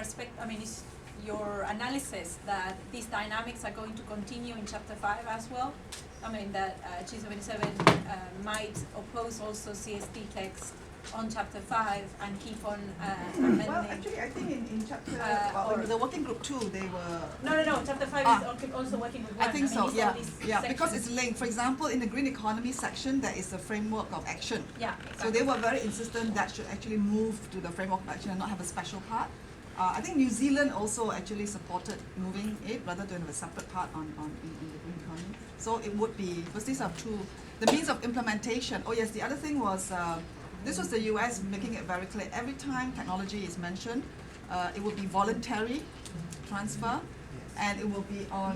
perspective, I mean, is your analysis that these dynamics are going to continue in Chapter 5 as well? I mean, that G77 might oppose also CSD text on Chapter 5 and keep on amending. Well, actually, I think in Chapter, or the working group 2, they were... No, Chapter 5 is also working with 1. I think so, yeah. Because it's linked. For example, in the green economy section, there is a framework of action. Yeah, exactly. So they were very insistent that should actually move to the framework of action and not have a special part. I think New Zealand also actually supported moving it rather than have a separate part in the green economy. So it would be, because these are two, the means of implementation. Oh yes, the other thing was, this was the US making it very clear. Every time technology is mentioned, it will be voluntary transfer, and it will be on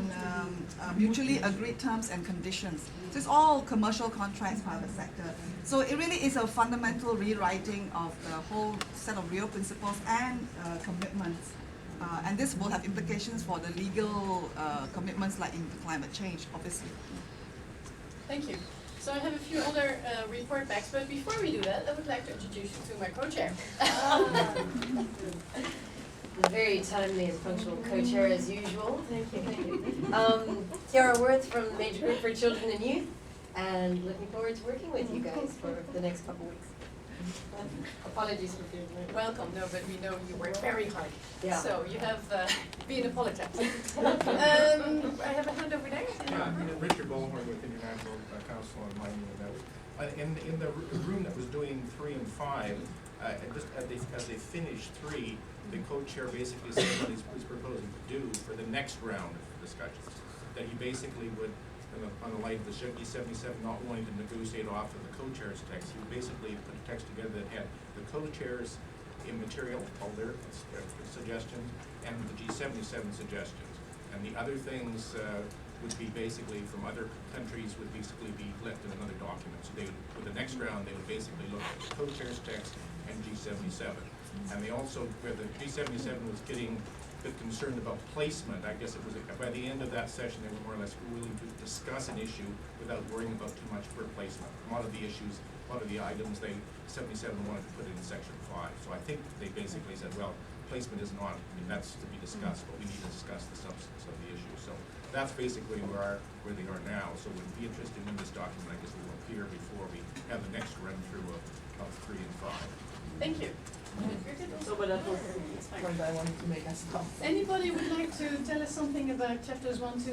mutually agreed terms and conditions. So it's all commercial contracts, private sector. So it really is a fundamental rewriting of the whole set of Rio principles and commitments. And this will have implications for the legal commitments like in climate change, obviously. Thank you. So I have a few other report backs, but before we do that, I would like to introduce you to my co-chair. Very timely and functional co-chair as usual. Thank you. Tiara Worth from the Major Group for Children and Youth, and looking forward to working with you guys for the next couple weeks. Apologies for being late. Welcome. No, but we know you work very hard. Yeah. So you have been apologized. I have a hand over there. Richard Bullhorn with International Council on Mining and Metals. In the room that was doing 3 and 5, just as they finished 3, the co-chair basically said what he's proposing to do for the next round of discussions. That he basically would, on the light of the G77 not wanting to negotiate off of the co-chair's text, he would basically put a text together that had the co-chair's immaterial, all their suggestions, and the G77 suggestions. And the other things would be basically from other countries would basically be left in another document. So they would, for the next round, they would basically look at the co-chair's text and G77. And they also, where the G77 was getting a bit concerned about placement, I guess it was by the end of that session they were more or less willing to discuss an issue without worrying about too much for placement. A lot of the issues, a lot of the items, 77 wanted to put it in section 5. So I think they basically said, well, placement is not, I mean, that's to be discussed, but we need to discuss the substance of the issue. So that's basically where they are now. So it would be interesting when this document, I guess, will appear before we have the next run through of 3 and 5. Thank you. So, but that was the point I wanted to make as well. Anybody would like to tell us something about chapters 1, 2,